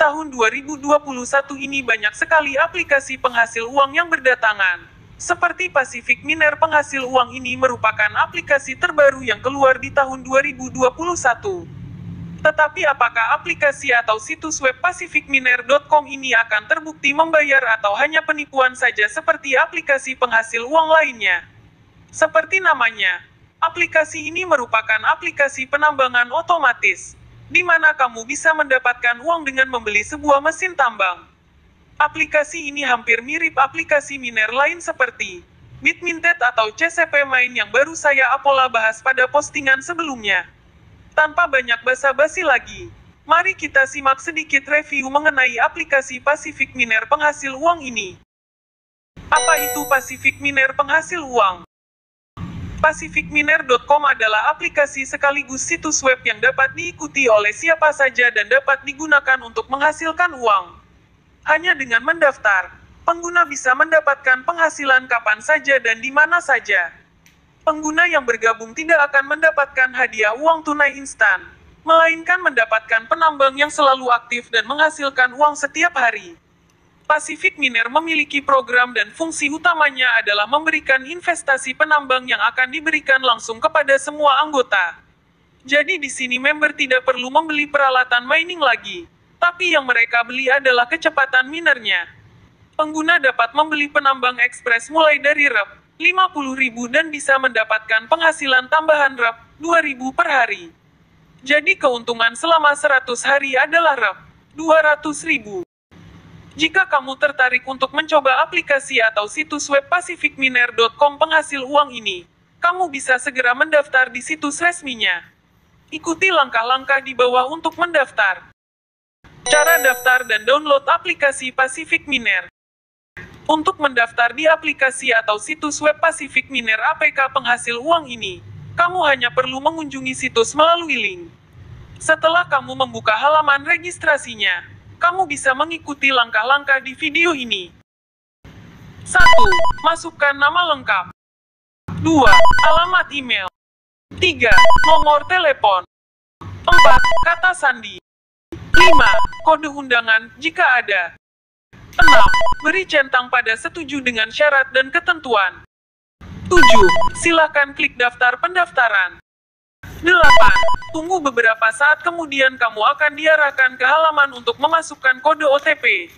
tahun 2021 ini banyak sekali aplikasi penghasil uang yang berdatangan. Seperti Pacific Miner, penghasil uang ini merupakan aplikasi terbaru yang keluar di tahun 2021. Tetapi apakah aplikasi atau situs web pacificminer.com ini akan terbukti membayar atau hanya penipuan saja seperti aplikasi penghasil uang lainnya? Seperti namanya, aplikasi ini merupakan aplikasi penambangan otomatis, di mana kamu bisa mendapatkan uang dengan membeli sebuah mesin tambang. Aplikasi ini hampir mirip aplikasi miner lain seperti Bitminted atau CCP Mine yang baru saya Apola bahas pada postingan sebelumnya. Tanpa banyak basa-basi lagi, mari kita simak sedikit review mengenai aplikasi Pacific Miner penghasil uang ini. Apa itu Pacific Miner penghasil uang? Pacificminer.com adalah aplikasi sekaligus situs web yang dapat diikuti oleh siapa saja dan dapat digunakan untuk menghasilkan uang. Hanya dengan mendaftar, pengguna bisa mendapatkan penghasilan kapan saja dan di mana saja. Pengguna yang bergabung tidak akan mendapatkan hadiah uang tunai instan, melainkan mendapatkan penambang yang selalu aktif dan menghasilkan uang setiap hari. Pacific Miner memiliki program dan fungsi utamanya adalah memberikan investasi penambang yang akan diberikan langsung kepada semua anggota. Jadi di sini member tidak perlu membeli peralatan mining lagi, tapi yang mereka beli adalah kecepatan minernya. Pengguna dapat membeli penambang ekspres mulai dari Rp 50.000 dan bisa mendapatkan penghasilan tambahan Rp 2.000 per hari. Jadi keuntungan selama 100 hari adalah Rp 200.000. Jika kamu tertarik untuk mencoba aplikasi atau situs web pacificminer.com penghasil uang ini, kamu bisa segera mendaftar di situs resminya. Ikuti langkah-langkah di bawah untuk mendaftar. Cara daftar dan download aplikasi Pacific Miner. Untuk mendaftar di aplikasi atau situs web Pacific Miner APK penghasil uang ini, kamu hanya perlu mengunjungi situs melalui link. Setelah kamu membuka halaman registrasinya, kamu bisa mengikuti langkah-langkah di video ini. 1. Masukkan nama lengkap. 2. Alamat email. 3. Nomor telepon. 4. Kata sandi. 5. Kode undangan, jika ada. 6. Beri centang pada setuju dengan syarat dan ketentuan. 7. Silakan klik daftar pendaftaran. 8. Tunggu beberapa saat kemudian kamu akan diarahkan ke halaman untuk memasukkan kode OTP.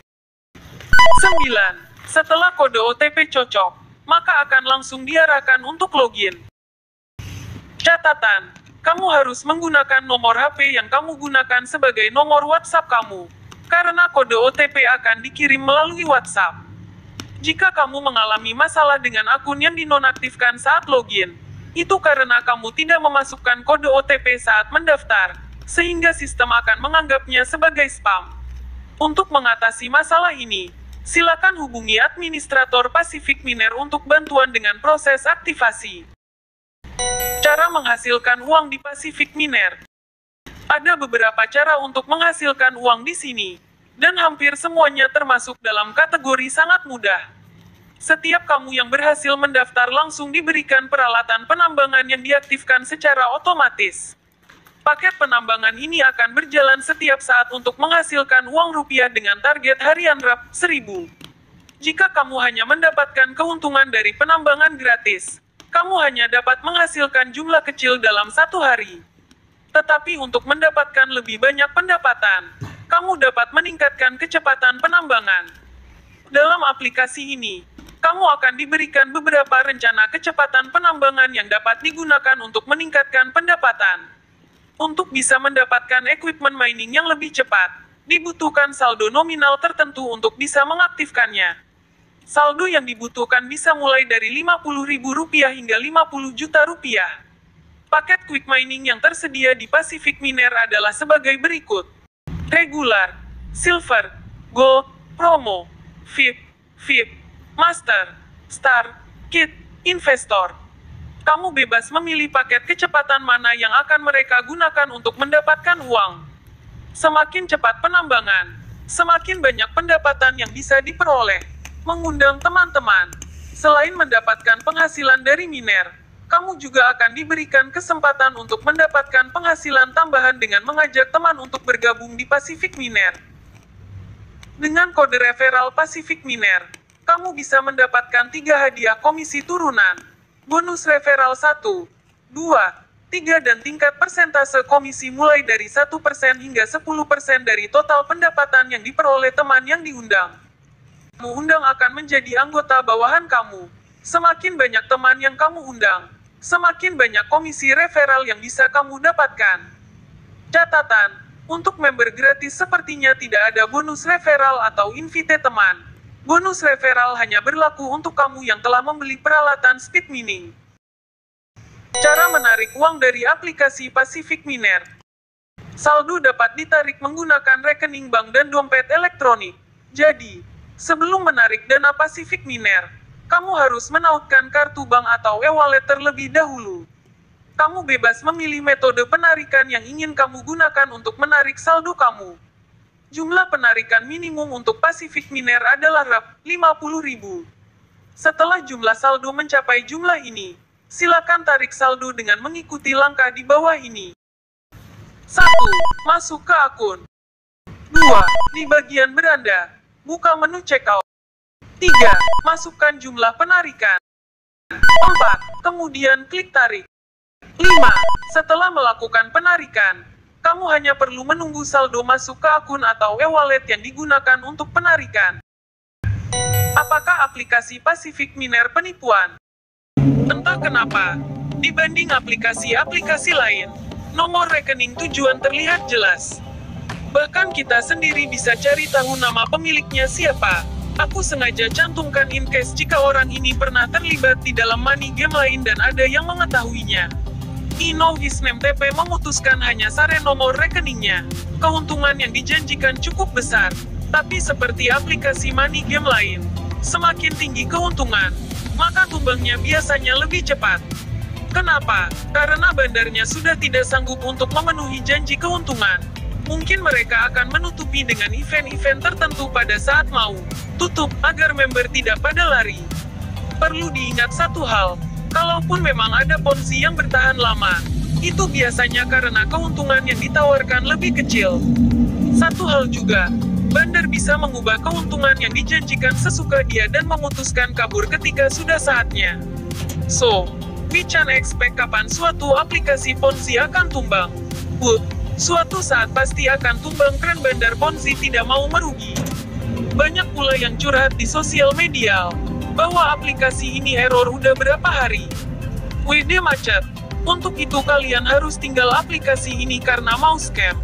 9. Setelah kode OTP cocok, maka akan langsung diarahkan untuk login. Catatan, kamu harus menggunakan nomor HP yang kamu gunakan sebagai nomor WhatsApp kamu, karena kode OTP akan dikirim melalui WhatsApp. Jika kamu mengalami masalah dengan akun yang dinonaktifkan saat login, itu karena kamu tidak memasukkan kode OTP saat mendaftar, sehingga sistem akan menganggapnya sebagai spam. Untuk mengatasi masalah ini, silakan hubungi administrator Pacific Miner untuk bantuan dengan proses aktivasi. Cara menghasilkan uang di Pacific Miner. Ada beberapa cara untuk menghasilkan uang di sini, dan hampir semuanya termasuk dalam kategori sangat mudah. Setiap kamu yang berhasil mendaftar langsung diberikan peralatan penambangan yang diaktifkan secara otomatis. Paket penambangan ini akan berjalan setiap saat untuk menghasilkan uang rupiah dengan target harian Rp 1.000. Jika kamu hanya mendapatkan keuntungan dari penambangan gratis, kamu hanya dapat menghasilkan jumlah kecil dalam satu hari. Tetapi untuk mendapatkan lebih banyak pendapatan, kamu dapat meningkatkan kecepatan penambangan. Dalam aplikasi ini, kamu akan diberikan beberapa rencana kecepatan penambangan yang dapat digunakan untuk meningkatkan pendapatan. Untuk bisa mendapatkan equipment mining yang lebih cepat, dibutuhkan saldo nominal tertentu untuk bisa mengaktifkannya. Saldo yang dibutuhkan bisa mulai dari Rp50.000 hingga Rp50 juta. Paket quick mining yang tersedia di Pacific Miner adalah sebagai berikut. Regular, Silver, Gold, Promo, VIP, Master, Star, Kit, Investor. Kamu bebas memilih paket kecepatan mana yang akan mereka gunakan untuk mendapatkan uang. Semakin cepat penambangan, semakin banyak pendapatan yang bisa diperoleh. Mengundang teman-teman. Selain mendapatkan penghasilan dari miner, kamu juga akan diberikan kesempatan untuk mendapatkan penghasilan tambahan dengan mengajak teman untuk bergabung di Pacific Miner. Dengan kode referral Pacific Miner, kamu bisa mendapatkan 3 hadiah komisi turunan. Bonus referral 1, 2, 3 dan tingkat persentase komisi mulai dari 1% hingga 10% dari total pendapatan yang diperoleh teman yang diundang. Kamu undang akan menjadi anggota bawahan kamu. Semakin banyak teman yang kamu undang, semakin banyak komisi referral yang bisa kamu dapatkan. Catatan, untuk member gratis sepertinya tidak ada bonus referral atau invite teman. Bonus referral hanya berlaku untuk kamu yang telah membeli peralatan speed mining. Cara menarik uang dari aplikasi Pacific Miner. Saldo dapat ditarik menggunakan rekening bank dan dompet elektronik. Jadi, sebelum menarik dana Pacific Miner, kamu harus menautkan kartu bank atau e-wallet terlebih dahulu. Kamu bebas memilih metode penarikan yang ingin kamu gunakan untuk menarik saldo kamu. Jumlah penarikan minimum untuk Pacific Miner adalah Rp50.000. Setelah jumlah saldo mencapai jumlah ini, silakan tarik saldo dengan mengikuti langkah di bawah ini. 1. Masuk ke akun. 2. Di bagian beranda, buka menu checkout. 3. Masukkan jumlah penarikan. 4. Kemudian klik tarik. 5. Setelah melakukan penarikan, kamu hanya perlu menunggu saldo masuk ke akun atau e-wallet yang digunakan untuk penarikan. Apakah aplikasi Pacific Miner penipuan? Entah kenapa, dibanding aplikasi-aplikasi lain, nomor rekening tujuan terlihat jelas. Bahkan kita sendiri bisa cari tahu nama pemiliknya siapa. Aku sengaja cantumkan in case jika orang ini pernah terlibat di dalam money game lain dan ada yang mengetahuinya. I know his name. TP memutuskan hanya share nomor rekeningnya. Keuntungan yang dijanjikan cukup besar. Tapi seperti aplikasi money game lain, semakin tinggi keuntungan, maka tumbangnya biasanya lebih cepat. Kenapa? Karena bandarnya sudah tidak sanggup untuk memenuhi janji keuntungan. Mungkin mereka akan menutupi dengan event-event tertentu pada saat mau tutup agar member tidak pada lari. Perlu diingat satu hal, kalaupun memang ada ponzi yang bertahan lama, itu biasanya karena keuntungan yang ditawarkan lebih kecil. Satu hal juga, bandar bisa mengubah keuntungan yang dijanjikan sesuka dia dan memutuskan kabur ketika sudah saatnya. So, we can expect kapan suatu aplikasi ponzi akan tumbang. But, suatu saat pasti akan tumbang karena bandar ponzi tidak mau merugi. Banyak pula yang curhat di sosial media bahwa aplikasi ini error udah berapa hari. WD macet. Untuk itu kalian harus tinggal aplikasi ini karena mau scam.